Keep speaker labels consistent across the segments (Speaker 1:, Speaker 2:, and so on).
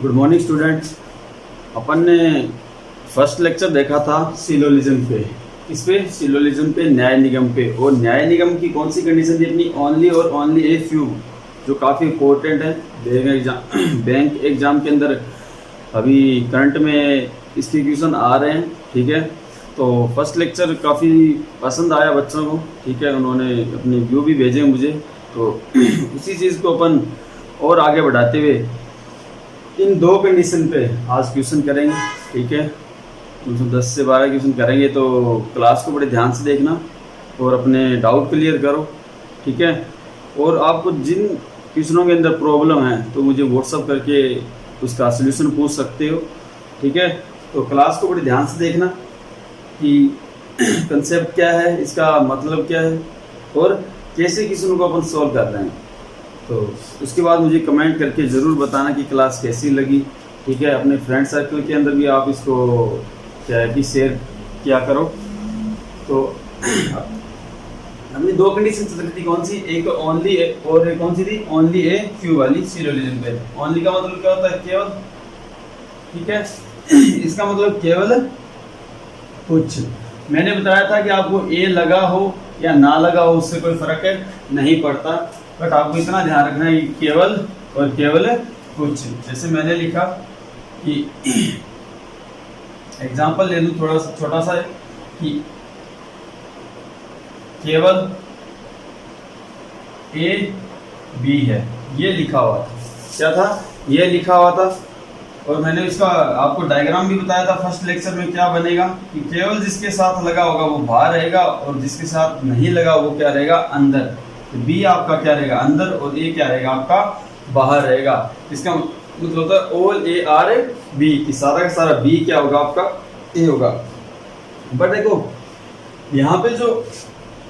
Speaker 1: Good morning student. अपन ने first lecture देखा था सिलोजिज्म पे। इस पे सिलोजिज्म पे, न्याय निगम पे। और न्याय निगम की कौन सी कंडीशन थी अपनी? ओनली और ओनली ए फ्यू, जो काफ़ी इम्पोर्टेंट है बैंक एग्जाम के अंदर। अभी करंट में इसके क्वेश्चन आ रहे हैं, ठीक है। तो फर्स्ट लेक्चर काफ़ी पसंद आया बच्चों को, ठीक है। उन्होंने अपने व्यू भी भेजे मुझे, तो उसी चीज़ को अपन और आगे बढ़ाते हुए इन दो कंडीशन पे आज क्वेश्चन करेंगे, ठीक है। 10 से 12 क्वेश्चन करेंगे, तो क्लास को बड़े ध्यान से देखना और अपने डाउट क्लियर करो, ठीक है। और आपको जिन क्वेश्चनों के अंदर प्रॉब्लम है तो मुझे व्हाट्सअप करके उसका सलूशन पूछ सकते हो, ठीक है। तो क्लास को बड़े ध्यान से देखना कि कंसेप्ट क्या है, इसका मतलब क्या है और कैसे क्वेश्चन को अपन सॉल्व कर रहे हैं। तो उसके बाद मुझे कमेंट करके ज़रूर बताना कि क्लास कैसी लगी, ठीक है। अपने फ्रेंड सर्कल के अंदर भी आप इसको क्या है कि शेयर किया करो। तो हमने दो कंडीशन चल रही थी, कौन सी? एक ओनली और कौन सी थी? ओनली ए फ्यू वाली सिलोजिज्म पे। ओनली का मतलब क्या होता है? केवल, ठीक है। इसका मतलब केवल कुछ। मैंने बताया था कि आपको ए लगा हो या ना लगा हो उससे कोई फर्क नहीं पड़ता, बट आपको इतना ध्यान रखना है कि केवल और केवल कुछ। जैसे मैंने लिखा कि एग्जांपल ले लूं थोड़ा सा छोटा सा, कि केवल ए बी है, ये लिखा हुआ था। क्या था? ये लिखा हुआ था। और मैंने इसका आपको डायग्राम भी बताया था फर्स्ट लेक्चर में। क्या बनेगा कि केवल जिसके साथ लगा होगा वो बाहर रहेगा और जिसके साथ नहीं लगा वो क्या रहेगा? अंदर। तो बी आपका क्या रहेगा? अंदर, और ए क्या रहेगा आपका? बाहर रहेगा। इसका मतलब होता है ऑल ए आर बी, कि सारा का सारा बी क्या होगा आपका? ए होगा। बट देखो यहाँ पे जो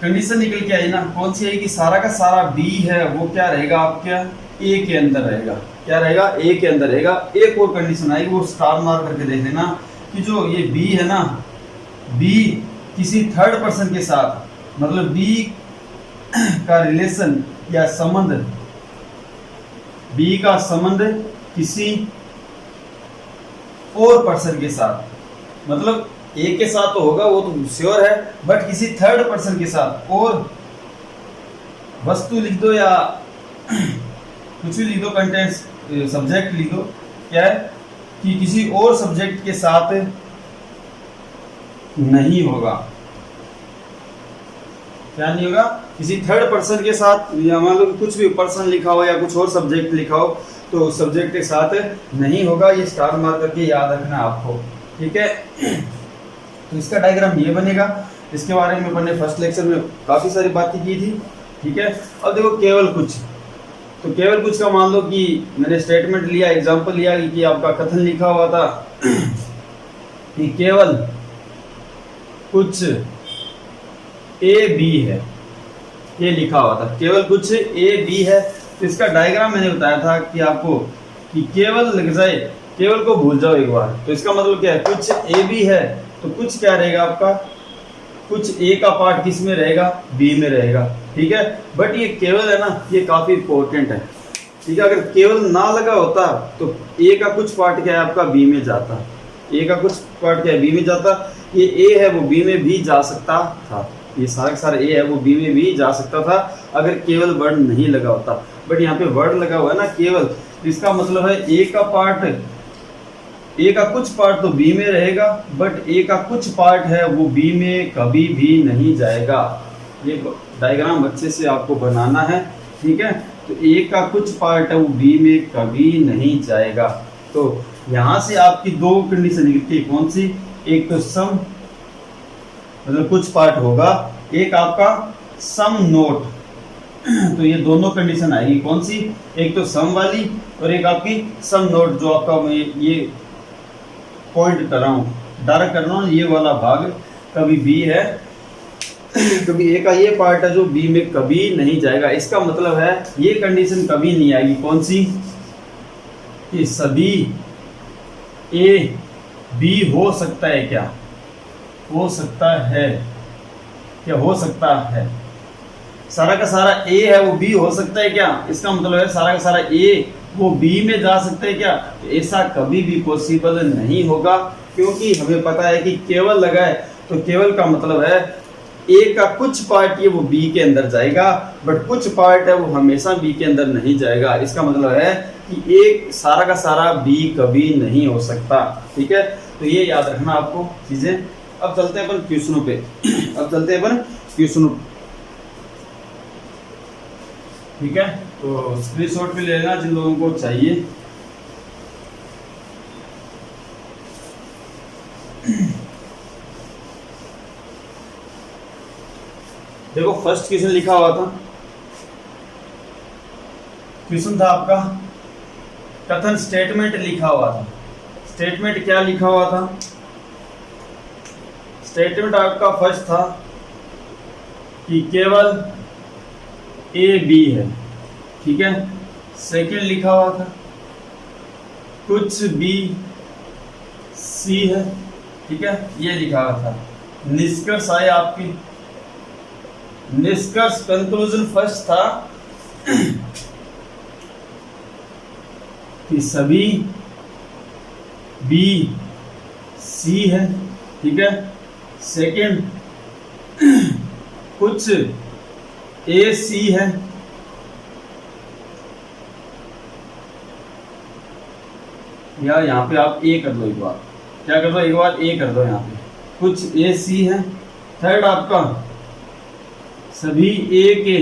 Speaker 1: कंडीशन निकल के आई ना, कौन सी है? कि सारा का सारा बी है वो क्या रहेगा आपका? ए के अंदर रहेगा। क्या रहेगा? ए के अंदर रहेगा। एक और कंडीशन आएगी, वो स्टार मार्क करके देख लेना, कि जो ये बी है ना, बी किसी थर्ड पर्सन के साथ, मतलब बी का रिलेशन या संबंध, बी का संबंध किसी और पर्सन के साथ, मतलब ए के साथ तो होगा वो तो श्योर है, बट किसी थर्ड पर्सन के साथ। और वस्तु लिख दो या कुछ भी लिख दो, कंटेंट्स सब्जेक्ट लिख दो। क्या है? कि किसी और सब्जेक्ट के साथ नहीं होगा। क्या नहीं होगा? किसी थर्ड पर्सन के साथ, या मान लो कुछ भी पर्सन लिखा हो या कुछ और सब्जेक्ट लिखा हो, तो सब्जेक्ट के साथ नहीं होगा। ये स्टार मार्क करके याद रखना आपको, ठीक है। तो इसका डायग्राम ये बनेगा। इसके बारे में मैंने फर्स्ट लेक्चर में काफी सारी बातें की थी, ठीक है। अब देखो केवल कुछ। तो केवल कुछ का मान लो कि मैंने स्टेटमेंट लिया, एग्जांपल लिया कि आपका कथन लिखा हुआ था कि केवल कुछ ए बी है, ये लिखा हुआ था। केवल कुछ ए बी है। तो इसका डायग्राम मैंने बताया था कि आपको कि केवल लग जाए, केवल को भूल जाओ एक बार। तो इसका मतलब क्या है? कुछ ए बी है तो कुछ क्या रहेगा आपका? कुछ ए का पार्ट किस में रहेगा? बी में रहेगा, ठीक है। बट ये केवल है ना, ये काफी इंपॉर्टेंट है, ठीक है। अगर केवल ना लगा होता तो ए का कुछ पार्ट क्या है आपका? बी में जाता। ए का कुछ पार्ट क्या है? बी में जाता। ये ए है वो बी में भी जा सकता था। ये सारा का सारा ए है वो बी में भी जा सकता था अगर केवल वर्ड नहीं लगा होता। बट यहाँ पे वर्ड लगा हुआ है ना, केवल। इसका मतलब है ए का पार्ट, ए का कुछ पार्ट तो बी में रहेगा, बट ए का कुछ पार्ट है वो बी में कभी भी नहीं जाएगा। ये डायग्राम अच्छे से आपको बनाना है, ठीक है। तो ए का कुछ पार्ट है वो बी में कभी नहीं जाएगा। तो यहाँ से आपकी दो कंडीशन निकलती है। कौन सी? एक तो सम, मतलब कुछ पार्ट होगा, एक आपका सम नोट। तो ये दोनों कंडीशन आएगी। कौन सी? एक तो सम वाली और एक आपकी सम नोट। जो आपका ये पॉइंट कर रहा हूँ, डार्क कर रहा हूँ, ये वाला भाग कभी बी है, कभी ए का ये पार्ट है जो बी में कभी नहीं जाएगा। इसका मतलब है ये कंडीशन कभी नहीं आएगी। कौन सी? कि सभी ए बी हो सकता है। क्या हो सकता है? क्या हो सकता है? सारा का सारा ए है वो बी हो सकता है क्या? इसका मतलब है सारा का सारा ए वो बी में जा सकता है क्या? तो ऐसा कभी भी पॉसिबल नहीं होगा, क्योंकि हमें पता है कि केवल लगा है तो केवल का मतलब है ए का कुछ पार्ट ये वो बी के अंदर जाएगा, बट कुछ पार्ट है वो हमेशा बी के अंदर नहीं जाएगा। इसका मतलब है कि एक सारा का सारा बी कभी नहीं हो सकता। ठीक है, तो ये याद रखना आपको चीजें। अब चलते हैं अपन क्वेश्चनों पे। ठीक है, तो स्क्रीनशॉट भी लेना जिन लोगों को चाहिए। देखो फर्स्ट क्वेश्चन लिखा हुआ था, क्वेश्चन था आपका कथन स्टेटमेंट लिखा हुआ था। स्टेटमेंट क्या लिखा हुआ था? स्टेटमेंट आपका फर्स्ट था कि केवल ए बी है। ठीक है, सेकंड लिखा हुआ था कुछ बी सी है। ठीक है, ये लिखा हुआ था। निष्कर्ष आए आपकी, निष्कर्ष कंक्लूजन फर्स्ट था कि सभी बी सी है। ठीक है, सेकंड कुछ ए सी है। या यहाँ पे आप ए कर दो एक बार, क्या कर दो एक बार ए कर दो, यहाँ पे कुछ ए सी है। थर्ड आपका सभी ए के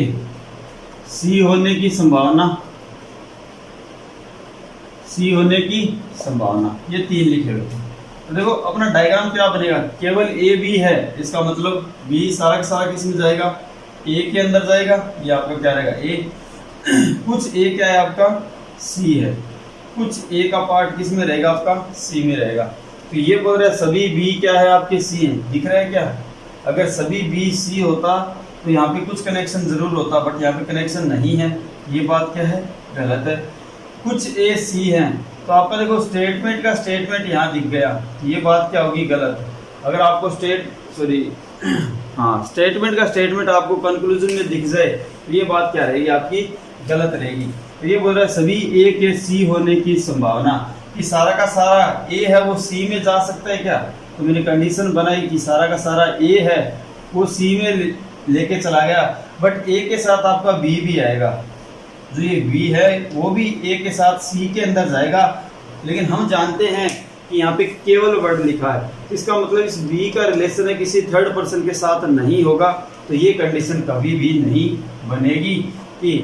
Speaker 1: सी होने की संभावना, सी होने की संभावना, ये तीन लिखे हुए थे। तो देखो अपना डायग्राम क्या बनेगा, केवल ए बी है, इसका मतलब बी सारा का सारा किस में जाएगा? ए के अंदर जाएगा। ये आपका क्या रहेगा? ए। कुछ ए क्या है आपका? सी है। कुछ ए का पार्ट किस में रहेगा? आपका सी में रहेगा। तो ये बोल रहा है सभी बी क्या है आपके? सी है। दिख रहा है क्या? अगर सभी बी सी होता तो यहाँ पे कुछ कनेक्शन जरूर होता, बट यहाँ पे कनेक्शन नहीं है। ये बात क्या है? गलत है। कुछ ए सी है, तो आपका देखो स्टेटमेंट का स्टेटमेंट यहाँ दिख गया, ये बात क्या होगी? गलत। अगर आपको स्टेटमेंट का स्टेटमेंट आपको कंक्लूजन में दिख जाए तो ये बात क्या रहेगी? आपकी गलत रहेगी। तो ये बोल रहा है सभी ए के सी होने की संभावना, कि सारा का सारा ए है वो सी में जा सकता है क्या? तो मैंने कंडीशन बनाई कि सारा का सारा ए है वो सी में लेके चला गया, बट ए के साथ आपका बी भी आएगा। जो ये बी है वो भी ए के साथ सी के अंदर जाएगा, लेकिन हम जानते हैं कि यहाँ पे केवल वर्ड लिखा है, इसका मतलब इस बी का रिलेशन है किसी थर्ड पर्सन के साथ नहीं होगा। तो ये कंडीशन कभी भी नहीं बनेगी कि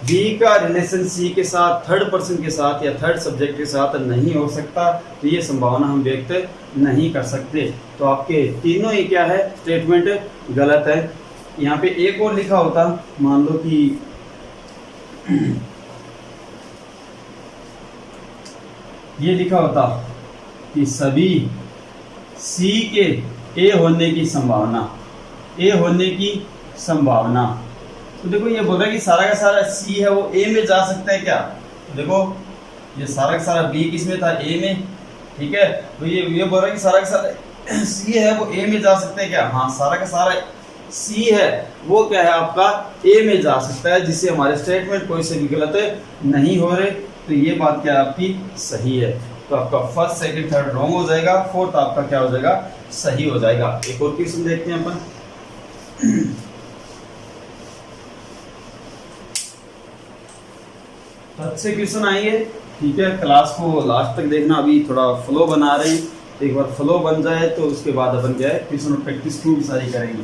Speaker 1: बी का रिलेशन सी के साथ, थर्ड पर्सन के साथ या थर्ड सब्जेक्ट के साथ नहीं हो सकता। तो ये संभावना हम व्यक्त नहीं कर सकते। तो आपके तीनों ही क्या है? स्टेटमेंट गलत है। यहाँ पे एक और लिखा होता, मान लो कि ये लिखा होता कि सभी सी के ए होने की संभावना, ए होने की संभावना। तो देखो ये बोल रहा है कि सारा का सारा सी है वो ए में जा सकता है क्या? तो देखो ये सारा का सारा बी किस में था? ए में। ठीक है, तो ये बोल रहा है कि सारा का सारा सी है वो ए में जा सकता है क्या? हाँ, सारा का सारा सी है वो क्या है आपका? ए में जा सकता है, जिससे हमारे स्टेटमेंट कोई से भी गलत नहीं हो रहे। तो ये बात क्या आपकी सही है। तो आपका फर्स्ट सेकंड थर्ड रॉन्ग हो जाएगा, फोर्थ आपका क्या हो जाएगा? सही हो जाएगा। एक और क्वेश्चन देखते हैं अपन। अच्छे क्वेश्चन आएंगे। ठीक है, क्लास को लास्ट तक देखना, अभी थोड़ा फ्लो बना रहे हैं। एक बार फ्लो बन जाए तो उसके बाद अपन क्या है क्वेश्चन प्रैक्टिस भी सारी करेंगे।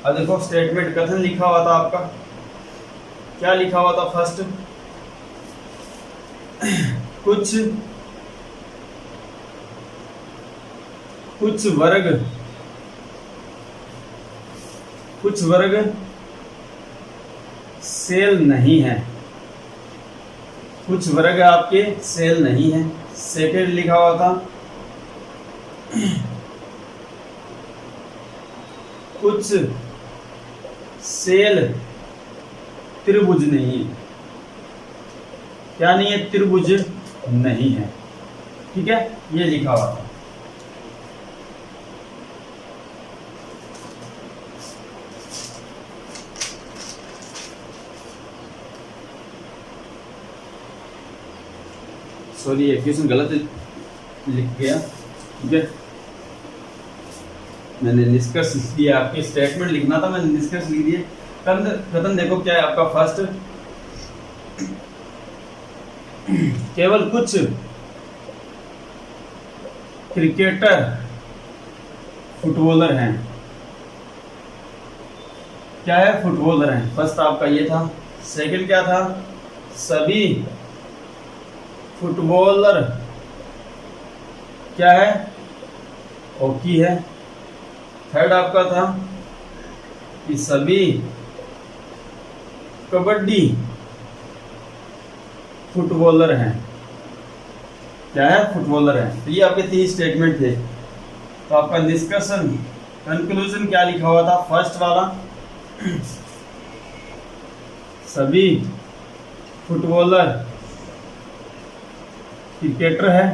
Speaker 1: अब देखो स्टेटमेंट कथन लिखा हुआ था आपका, क्या लिखा हुआ था? फर्स्ट कुछ वर्ग सेल नहीं है। कुछ वर्ग आपके सेल नहीं है। सेकंड लिखा हुआ था कुछ सेल त्रिभुज नहीं है। क्या नहीं है? त्रिभुज नहीं है। ठीक है, ये लिखा हुआ था। सॉरी, ये क्वेश्चन गलत लिख गया, ठीक है। मैंने निष्कर्ष लिख दिया, आपके स्टेटमेंट लिखना था, मैंने निष्कर्ष लिख दिए। कथन देखो क्या है आपका फर्स्ट, केवल कुछ क्रिकेटर फुटबॉलर हैं। क्या है? फुटबॉलर हैं। फर्स्ट आपका ये था। सेकंड क्या था? सभी फुटबॉलर क्या है? हॉकी है। थर्ड आपका था कि सभी कबड्डी फुटबॉलर हैं। क्या है? फुटबॉलर हैं। तो ये आपके 3 स्टेटमेंट थे। तो आपका निष्कर्षण, कंक्लूजन क्या लिखा हुआ था? फर्स्ट वाला सभी फुटबॉलर क्रिकेटर है।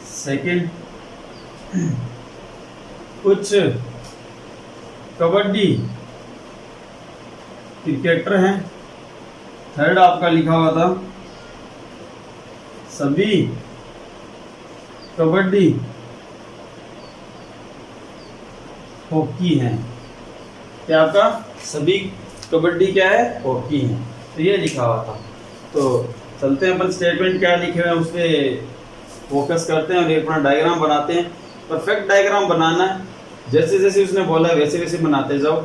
Speaker 1: सेकंड, कुछ कबड्डी क्रिकेटर हैं। थर्ड आपका लिखा हुआ था सभी कबड्डी हॉकी हैं। क्या आपका? सभी कबड्डी क्या है? हॉकी हैं। तो ये लिखा हुआ था। तो चलते हैं अपन स्टेटमेंट क्या लिखे हुए हैं उस पर फोकस करते हैं और एक अपना डायग्राम बनाते हैं। परफेक्ट डायग्राम बनाना है, जैसे जैसे उसने बोला है वैसे वैसे बनाते जाओ।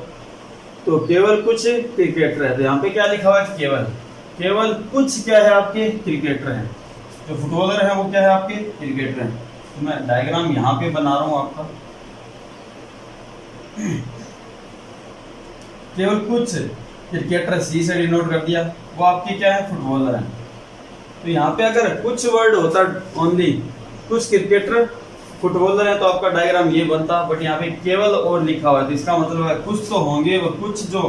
Speaker 1: तो केवल कुछ क्रिकेटर है, तो यहाँ पे क्या लिखा हुआ है? केवल कुछ क्या है? आपके क्रिकेटर हैं। जो फुटबॉलर है वो क्या है? आपके क्रिकेटर हैं। तो मैं डायग्राम यहाँ पे बना रहा हूँ आपका। केवल कुछ क्रिकेटर, सी से डिनोट कर दिया, वो आपके क्या है? फुटबॉलर हैं। तो यहाँ पे अगर कुछ वर्ड होता, ओनली कुछ क्रिकेटर फुटबॉलर है, तो आपका डायग्राम ये बनता। बट यहाँ पे केवल और लिखा हुआ है, तो इसका मतलब है कुछ तो होंगे, वो कुछ जो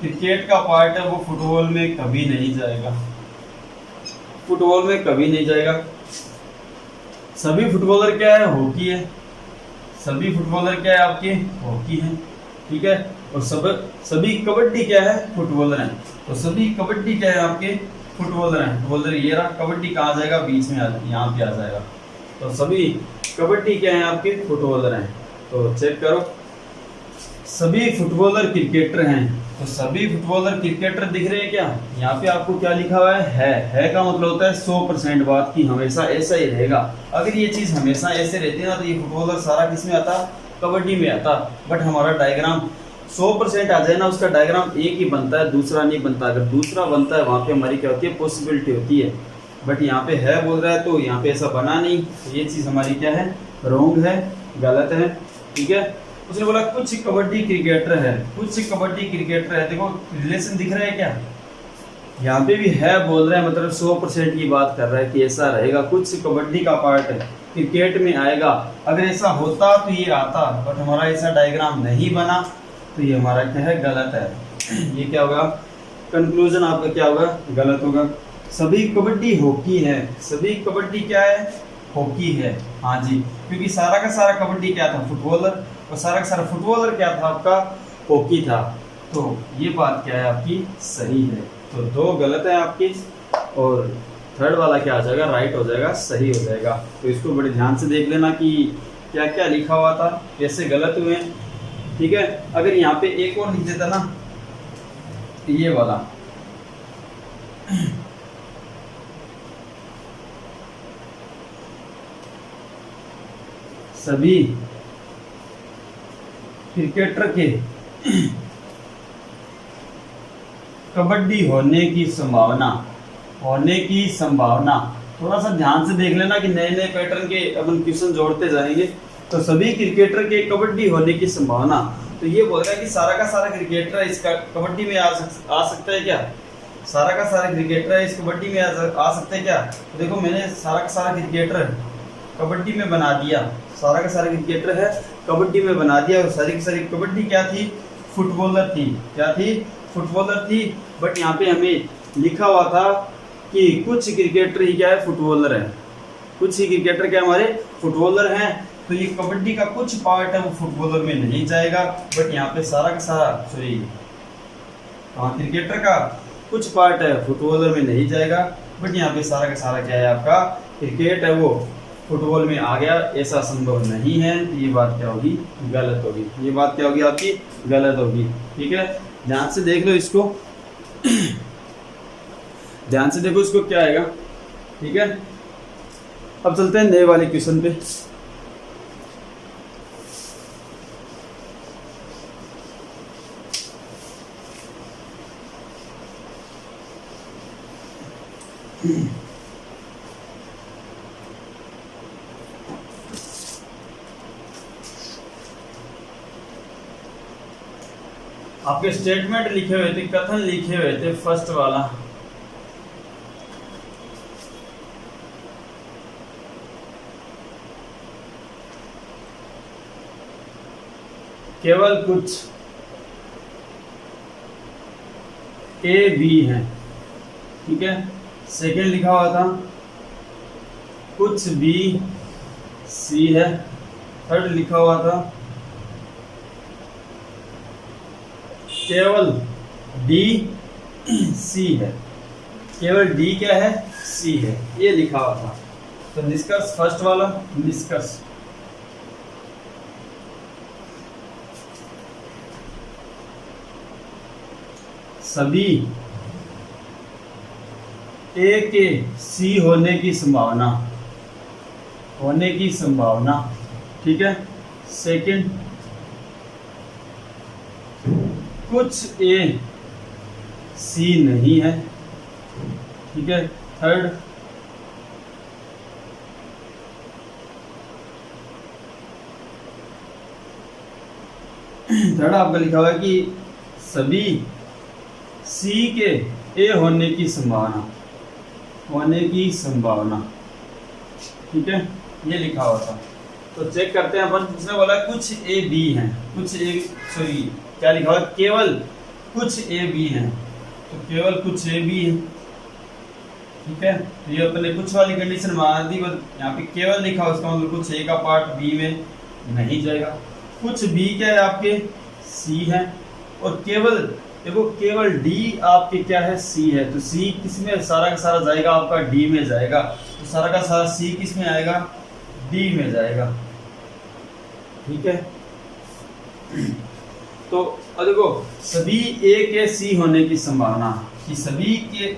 Speaker 1: क्रिकेट का पार्ट है वो फुटबॉल में कभी नहीं जाएगा। फुटबॉल में कभी नहीं जाएगा। सभी फुटबॉलर क्या है? हॉकी है। सभी फुटबॉलर क्या है? आपके हॉकी हैं, ठीक है। और सभी कबड्डी क्या है? फुटबॉलर हैं। तो सभी कबड्डी क्या है? आपके फुटबॉलर हैं। फुटबॉलर ये रहा, कबड्डी कहाँ आ जाएगा? बीच में यहाँ पे आ जाएगा। तो सभी कबड्डी क्या है? आपके फुटबॉलर हैं। तो चेक करो, सभी फुटबॉलर क्रिकेटर हैं। तो सभी फुटबॉलर क्रिकेटर दिख रहे हैं क्या? यहाँ पे आपको क्या लिखा हुआ है? है का मतलब होता है 100% बात की हमेशा ऐसा ही रहेगा। अगर ये चीज हमेशा ऐसे रहती है ना, तो ये फुटबॉलर सारा किस में आता? कबड्डी में आता। बट हमारा डायग्राम 100% आ जाए ना, उसका डायग्राम एक ही बनता है, दूसरा नहीं बनता। अगर दूसरा बनता है वहाँ पे हमारी क्या होती है? पॉसिबिलिटी होती है। बट यहाँ पे है बोल रहा है, तो यहाँ पे ऐसा बना नहीं। तो ये चीज़ हमारी क्या है? रॉन्ग है, गलत है, ठीक है। उसने बोला कुछ कबड्डी क्रिकेटर है, कुछ कबड्डी क्रिकेटर है। देखो रिलेशन दिख रहा है क्या? यहाँ पे भी है बोल रहा है, मतलब 100% की बात कर रहा है कि ऐसा रहेगा, कुछ कबड्डी का पार्ट है क्रिकेट में आएगा। अगर ऐसा होता तो ये आता, बट हमारा ऐसा डायग्राम नहीं बना, तो ये हमारा क्या है? गलत है। ये क्या होगा? कंक्लूजन आपका क्या होगा? गलत होगा। सभी कबड्डी हॉकी है। सभी कबड्डी क्या है? हॉकी है। हाँ जी, क्योंकि सारा का सारा कबड्डी क्या था? फुटबॉलर। और सारा का सारा फुटबॉलर क्या था? आपका हॉकी था। तो ये बात क्या है? आपकी सही है। तो 2 गलत है आपकी, और थर्ड वाला क्या आ जाएगा? राइट हो जाएगा, सही हो जाएगा। तो इसको बड़े ध्यान से देख लेना कि क्या क्या लिखा हुआ था, कैसे गलत हुए, ठीक है। अगर यहाँ पे एक और लिख देता ना, ये वाला सभी क्रिकेटर के कबड्डी होने की संभावना, थोड़ा सा ध्यान से देख लेना कि नए नए पैटर्न के अपन क्वेश्चन जोड़ते जाएंगे। तो सभी क्रिकेटर के कबड्डी होने की संभावना, तो ये बोल रहा है कि सारा का सारा क्रिकेटर इसका कबड्डी में आ सकता है क्या? सारा का सारा क्रिकेटर इस कबड्डी में आ सकता है क्या? तो देखो मैंने सारा का सारा क्रिकेटर कबड्डी में बना दिया, सारा का सारा क्रिकेटर है कबड्डी में बना दिया। और सारी की सारी कबड्डी क्या थी? फुटबॉलर थी। क्या थी? फुटबॉलर थी। बट यहाँ पे हमें लिखा हुआ था कि कुछ क्रिकेटर ही क्या है? फुटबॉलर है। कुछ ही क्रिकेटर क्या हमारे? फुटबॉलर हैं। तो ये कबड्डी का कुछ पार्ट है वो फुटबॉलर में नहीं जाएगा। बट यहाँ पे सारा का सारा क्रिकेटर का कुछ पार्ट है फुटबॉलर में नहीं जाएगा। बट यहाँ पे सारा का सारा क्या है आपका क्रिकेट है वो फुटबॉल में आ गया, ऐसा संभव नहीं है। ये बात क्या होगी, गलत होगी। ये बात क्या होगी आपकी, गलत होगी। ठीक है, ध्यान से देख लो इसको ध्यान से देखो इसको क्या आएगा। ठीक है, अब चलते हैं नए वाले क्वेश्चन पे। आपके स्टेटमेंट लिखे हुए थे, कथन लिखे हुए थे, फर्स्ट वाला केवल कुछ ए बी है। ठीक है, सेकेंड लिखा हुआ था कुछ बी सी है। थर्ड लिखा हुआ था केवल डी सी है। केवल डी क्या है, सी है, ये लिखा हुआ था। तो निष्कर्ष फर्स्ट वाला निष्कर्ष सभी ए के सी होने की संभावना। ठीक है, सेकंड कुछ ए सी नहीं है। ठीक है, थर्ड आपका लिखा हुआ है कि सभी सी के ए होने की संभावना। ठीक है, ये लिखा हुआ था। तो चेक करते हैं अपन। इसने बोला कुछ ए बी हैं, क्या लिखा हुआ है, केवल कुछ ए बी हैं। तो केवल कुछ ए बी है। ठीक है, तो ये अपने कुछ वाली कंडीशन मान दी। यहाँ पे केवल लिखा हुआ, उसका मतलब कुछ ए का पार्ट बी में नहीं जाएगा। कुछ बी क्या है आपके, सी है। और केवल देखो, केवल डी आपके क्या है, सी है। तो सी किस में, सारा का सारा जाएगा आपका डी में जाएगा। तो सारा का सारा सी किस में आएगा, डी में जाएगा। ठीक है, तो अब देखो सभी ए के सी होने की संभावना, कि सभी ए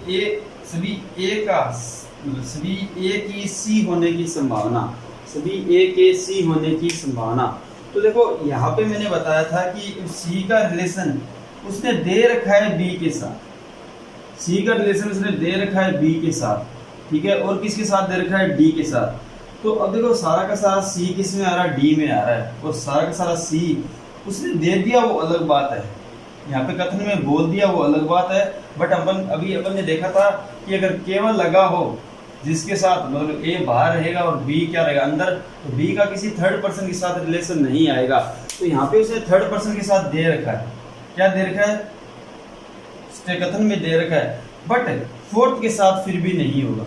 Speaker 1: की सी होने की संभावना। तो देखो यहाँ पे मैंने बताया था कि सी का रिलेशन उसने दे रखा है बी के साथ। सी का रिलेशन उसने दे रखा है बी के साथ। ठीक है, और किसके साथ दे रखा है, डी के साथ। तो अब देखो सारा का सारा सी किस में आ रहा है, डी में आ रहा है। और सारा का सारा सी उसने दे दिया, वो अलग बात है। यहाँ पे कथन में बोल दिया, वो अलग बात है। बट अपन ने देखा था कि अगर केवल लगा हो जिसके साथ, मतलब ए बाहर रहेगा और बी क्या रहेगा अंदर, तो बी का किसी थर्ड पर्सन के साथ रिलेशन नहीं आएगा। तो यहाँ पे उसने थर्ड पर्सन के साथ दे रखा है। क्या दे रखा है, कथन में दे रखा है। बट फोर्थ के साथ फिर भी नहीं होगा।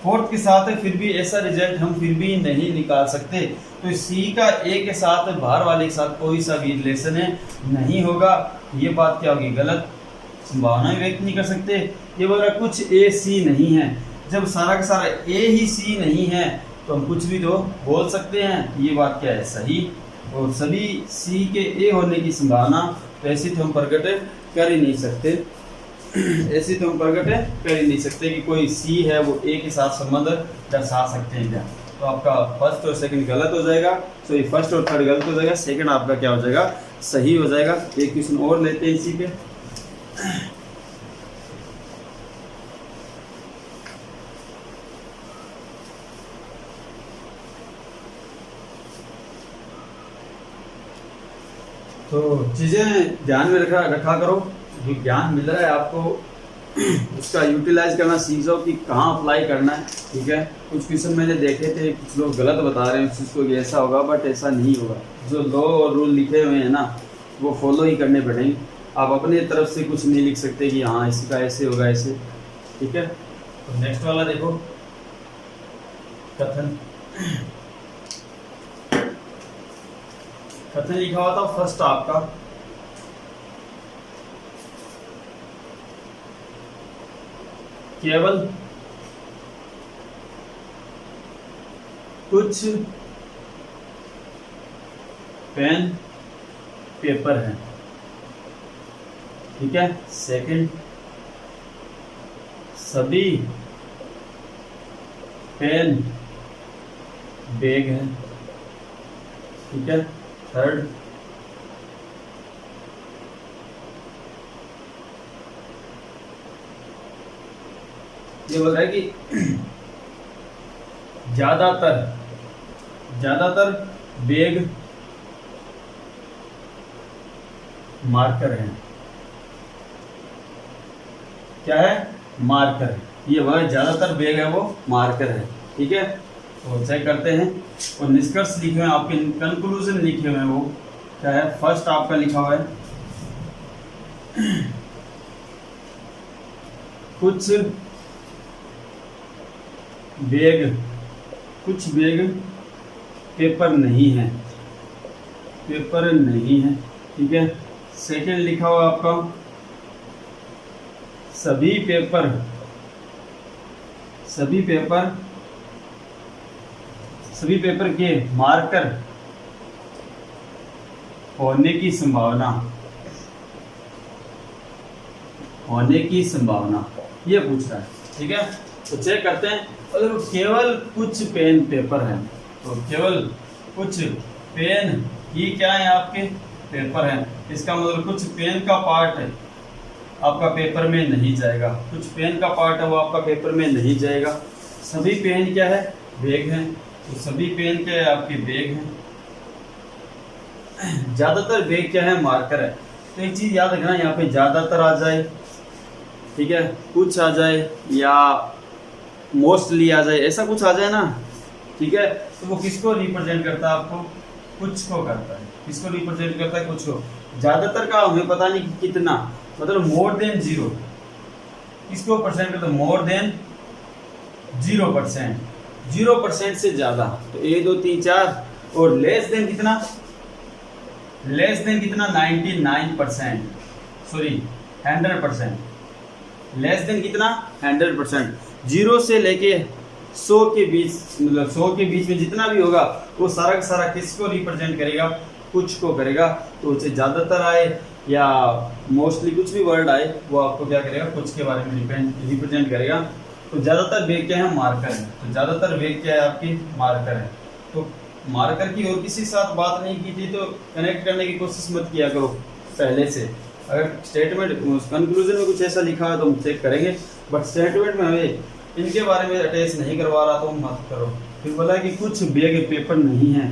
Speaker 1: फोर्थ के साथ है, फिर भी ऐसा रिजल्ट हम फिर भी नहीं निकाल सकते। तो सी का ए के साथ, बाहर वाले के साथ कोई सा भी रिलेशन है नहीं होगा। ये बात क्या होगी, गलत। संभावना व्यक्त नहीं कर सकते। ये बोल रहा कुछ ए सी नहीं है। जब सारा का सारा ए ही सी नहीं है तो हम कुछ भी तो बोल सकते हैं। ये बात क्या है, सही। और सभी सी के ए होने की संभावना तो ऐसी तो हम प्रकट कर ही नहीं सकते कि कोई सी है वो ए के साथ संबंध दर्शा सकते हैं क्या। तो आपका फर्स्ट और सेकंड गलत हो जाएगा। सॉरी, फर्स्ट और थर्ड गलत हो जाएगा, सेकंड आपका क्या हो जाएगा, सही हो जाएगा। एक क्वेश्चन और लेते हैं इसी पे। तो चीज़ें ध्यान में रखा करो। जो ज्ञान मिल रहा है आपको उसका यूटिलाइज करना सीख जाओ कि कहाँ अप्लाई करना है। ठीक है, कुछ क्वेश्चन मैंने देखे थे, कुछ लोग गलत बता रहे हैं उस चीज़ को कि ऐसा होगा, बट ऐसा नहीं होगा। जो लॉ और रूल लिखे हुए हैं ना, वो फॉलो ही करने पड़ेंगे। आप अपने तरफ से कुछ नहीं लिख सकते कि हाँ इसका ऐसे होगा ऐसे। ठीक है, तो नेक्स्ट वाला देखो, कथन लिखा हुआ था फर्स्ट आपका केवल कुछ पेन पेपर है, ठीक है। सेकंड, सभी पेन बैग है, ठीक है। थर्ड, ये बोल रहा है कि ज्यादातर बैग मार्कर है। क्या है? मार्कर है। ये बोला ज्यादातर बैग है वो मार्कर है, ठीक है। तो चेक करते हैं और निष्कर्ष लिखे हुए हैं आपके, कंक्लूजन लिखे हुए हैं वो क्या है। फर्स्ट आपका लिखा हुआ है कुछ बैग पेपर नहीं है, ठीक है। सेकंड लिखा हुआ आपका सभी पेपर के मार्कर होने की संभावना ये पूछ रहा है, ठीक है। तो चेक करते हैं, अगर केवल कुछ पेन पेपर है तो केवल कुछ पेन ही क्या है आपके पेपर है, इसका मतलब कुछ पेन का पार्ट है आपका पेपर में नहीं जाएगा, कुछ पेन का पार्ट है वो आपका पेपर में नहीं जाएगा। सभी पेन क्या है? बैग हैं, तो सभी पेन क्या है? आपके बैग हैं। ज्यादातर बैग क्या है? मार्कर है। तो एक चीज याद रखना, यहाँ पे ज्यादातर आ जाए, ठीक है, कुछ आ जाए या मोस्टली आ जाए, ऐसा कुछ आ जाए ना, ठीक है, तो वो किसको रिप्रेजेंट करता है? आपको कुछ को करता है। किसको रिप्रेजेंट करता है? कुछ को। ज्यादातर का हमें पता नहीं कितना, मतलब मोर देन 0 किसको परसेंट करता है? मोर देन 0%, 0% से ज्यादा, तो 1 2 3 4। और लेस देन कितना? 99%, सॉरी 100%। लेस देन कितना? 100%। 0 से लेके 100 के बीच, मतलब 100 के बीच में जितना भी होगा वो सारा का सारा किसको रिप्रेजेंट करेगा? कुछ को करेगा। तो उसे ज्यादातर आए या मोस्टली कुछ भी वर्ड आए वो आपको क्या करेगा? कुछ के बारे में रिप्रेजेंट करेगा। तो ज्यादातर बैग क्या है? मार्कर है। तो ज्यादातर बैग क्या है? आपकी मार्कर है। तो मार्कर की और किसी साथ बात नहीं की थी तो कनेक्ट करने की कोशिश मत किया करो पहले से। अगर स्टेटमेंट कंक्लूजन में कुछ ऐसा लिखा है तो हम चेक करेंगे, बट स्टेटमेंट में हमें इनके बारे में अटैच नहीं करवा रहा तो मत करो। फिर बोला कि कुछ बैग पेपर नहीं है,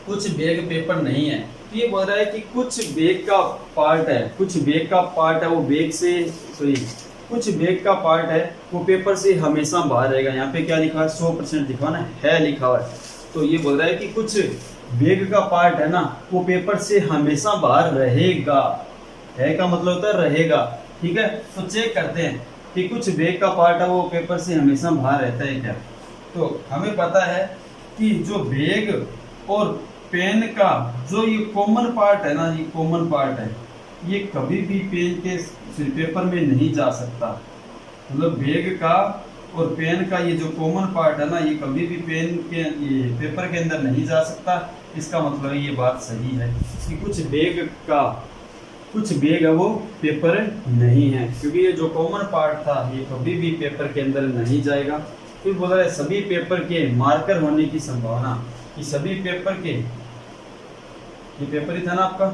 Speaker 1: कुछ बैग पेपर नहीं है, तो ये बोल रहा है कि कुछ बैग का पार्ट है, कुछ बैग का पार्ट है वो बैग से, सॉरी कुछ बैग का पार्ट है वो पेपर से हमेशा बाहर रहेगा। यहाँ पे क्या लिखा है? 100% लिखा ना है, लिखा हुआ है। तो ये बोल रहा है कि कुछ बैग का पार्ट है ना वो पेपर से हमेशा बाहर रहेगा। है का मतलब होता है रहेगा, ठीक है। तो चेक करते हैं कि कुछ बैग का पार्ट है वो पेपर से हमेशा बाहर रहता है क्या। तो हमें पता है कि जो बैग और पेन का जो ये कॉमन पार्ट है ना, ये कॉमन पार्ट है, ये कभी भी पेन के पेपर में नहीं जा सकता। मतलब बैग का और पेन का ये जो कॉमन पार्ट है ना, ये कभी भी पेन के ये पेपर के अंदर नहीं जा सकता। इसका मतलब ये बात सही है कि कुछ बैग है वो पेपर नहीं है, क्योंकि ये जो कॉमन पार्ट था ये कभी भी पेपर के अंदर नहीं जाएगा। फिर बोल रहा है सभी पेपर के मार्कर होने की संभावना, कि सभी पेपर के, ये पेपर ही था ना आपका,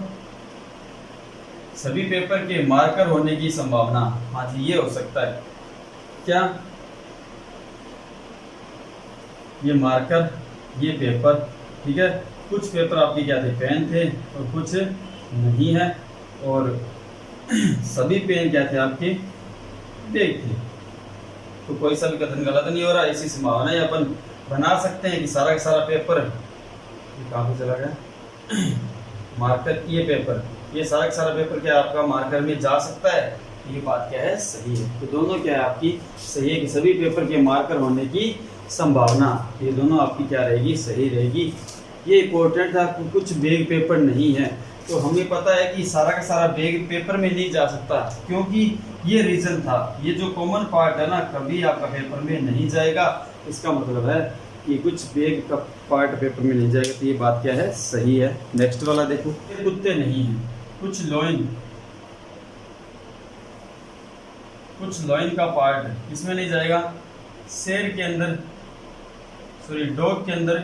Speaker 1: सभी पेपर के मार्कर होने की संभावना, हाँ जी ये हो सकता है। क्या? ये मार्कर, ये पेपर, ठीक है। कुछ पेपर आपके क्या थे? पेन थे, और कुछ नहीं है, और सभी पेन क्या थे? आपके बैग थे। तो कोई सा भी कथन गलत नहीं हो रहा। ऐसी संभावना है अपन बना सकते हैं कि सारा का सारा पेपर, ये कहाँ पे चला गया? मार्कर, ये पेपर, ये सारा का सारा पेपर क्या आपका मार्कर में जा सकता है? ये बात क्या है? सही है। तो दोनों क्या है आपकी सही है कि सभी पेपर के मार्कर होने की संभावना, ये दोनों आपकी क्या रहेगी? सही रहेगी। ये इंपॉर्टेंट था, कुछ बैग पेपर नहीं है। तो हमें पता है कि सारा का सारा बैग पेपर में नहीं जा सकता, क्योंकि ये रीजन था, ये जो कॉमन पार्ट है ना कभी आपका पेपर में नहीं जाएगा। इसका मतलब है कि कुछ बैग का पार्ट पेपर में नहीं जाएगा। तो ये बात क्या है, सही है। नेक्स्ट वाला देखो, कुत्ते नहीं हैं, कुछ लॉइन का पार्ट इसमें नहीं जाएगा, शेर के अंदर सॉरी डॉग के अंदर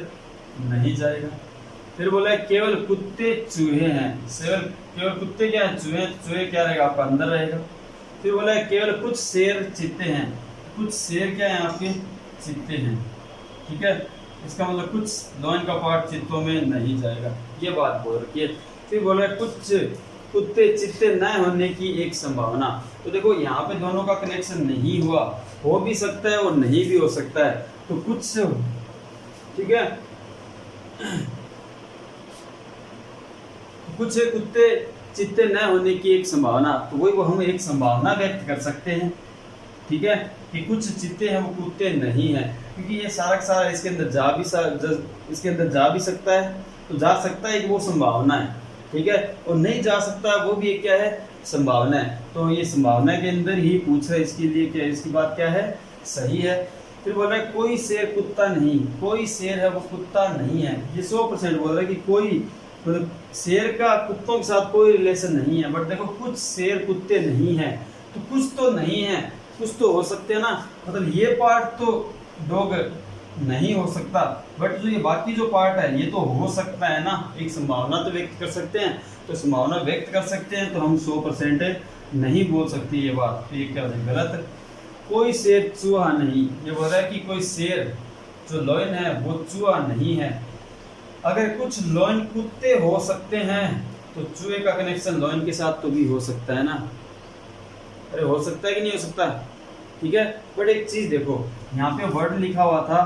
Speaker 1: नहीं जाएगा। फिर बोला है केवल कुत्ते चूहे हैं, केवल कुत्ते क्या है, चूहे क्या रहेगा आपका अंदर रहेगा। फिर बोला है केवल कुछ शेर चीते हैं, कुछ शेर क्या है आपके चीते हैं, ठीक है। इसका मतलब कुछ लॉइन का पार्ट चित्तों में नहीं जाएगा, ये बात बोल रखी है। फिर बोला है कुछ कुत्ते चित्ते न होने की एक संभावना। तो देखो यहाँ पे दोनों का कनेक्शन नहीं हुआ, हो भी सकता है और नहीं भी हो सकता है। तो कुछ, ठीक है, कुछ कुत्ते चित्ते न होने की एक संभावना, तो वही वो हम एक संभावना व्यक्त कर सकते हैं, ठीक है, कि कुछ चित्ते हैं वो कुत्ते नहीं हैं, क्योंकि ये सारा का सारा इसके अंदर जा भी सकता है। तो जा सकता है कि वो संभावना है, ठीक है, और नहीं जा सकता वो भी एक क्या है, संभावना है। तो ये संभावना के अंदर ही पूछ रहा है, इसके लिए क्या, इसकी बात क्या है, सही है। फिर बोल रहा है कोई शेर कुत्ता नहीं, कोई शेर है वो कुत्ता नहीं है। ये 100% बोल रहा है कि कोई, मतलब शेर का कुत्तों के साथ कोई रिलेशन नहीं है। बट देखो कुछ शेर कुत्ते नहीं है, तो कुछ तो नहीं है, कुछ तो हो सकते हैं ना। मतलब ये पार्ट तो डॉग नहीं हो सकता, बट जो ये बाकी जो पार्ट है ये तो हो सकता है ना, एक संभावना तो व्यक्त कर सकते हैं। तो संभावना व्यक्त कर सकते हैं, तो हम 100% नहीं बोल सकते ये बात। तो ये क्या है, गलत। कोई शेर चूहा नहीं, ये बोल रहा है कि कोई शेर जो लॉइन है वो चूहा नहीं है। अगर कुछ लॉइन कुत्ते हो सकते हैं, तो चूहे का कनेक्शन लॉइन के साथ तो भी हो सकता है ना। अरे हो सकता है कि नहीं हो सकता, ठीक है। बट एक चीज देखो, यहाँ पे वर्ड लिखा हुआ था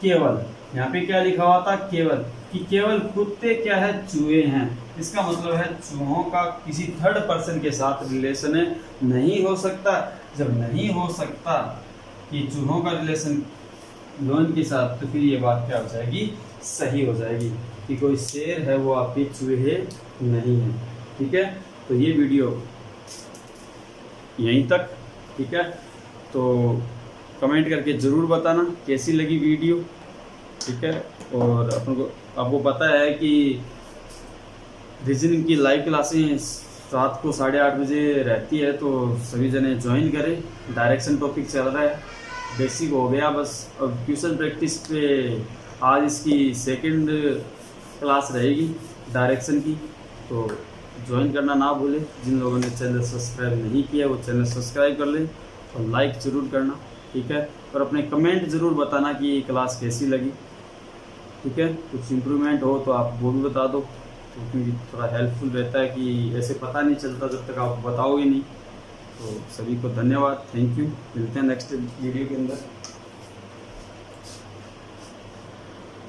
Speaker 1: केवल, यहाँ पे क्या लिखा हुआ था, केवल, कि केवल कुत्ते क्या है, चूहे हैं। इसका मतलब है चूहों का किसी थर्ड पर्सन के साथ रिलेशन नहीं हो सकता। जब नहीं हो सकता कि चूहों का रिलेशन लॉइन के साथ, तो फिर ये बात क्या हो जाएगी, सही हो जाएगी, कि कोई शेर है वो आपके चूहे नहीं है, ठीक है। तो ये वीडियो यहीं तक, ठीक है। तो कमेंट करके ज़रूर बताना कैसी लगी वीडियो, ठीक है। और आपको पता है कि रीजनिंग की लाइव क्लासें रात को 8:30 बजे रहती है, तो सभी जने ज्वाइन करें। डायरेक्शन टॉपिक चल रहा है, बेसिक हो गया बस। अब ट्यूशन प्रैक्टिस पे आज इसकी सेकंड क्लास रहेगी डायरेक्शन की, तो ज्वाइन करना ना भूलें। जिन लोगों ने चैनल सब्सक्राइब नहीं किया वो चैनल सब्सक्राइब कर लें और लाइक ज़रूर करना, ठीक है। और अपने कमेंट ज़रूर बताना कि ये क्लास कैसी लगी, ठीक है। कुछ इम्प्रूवमेंट हो तो आप वो भी बता दो, तो क्योंकि थोड़ा हेल्पफुल रहता है, कि ऐसे पता नहीं चलता जब तक आप बताओगे नहीं। तो सभी को धन्यवाद, थैंक यू। मिलते हैं नेक्स्ट वीडियो के अंदर।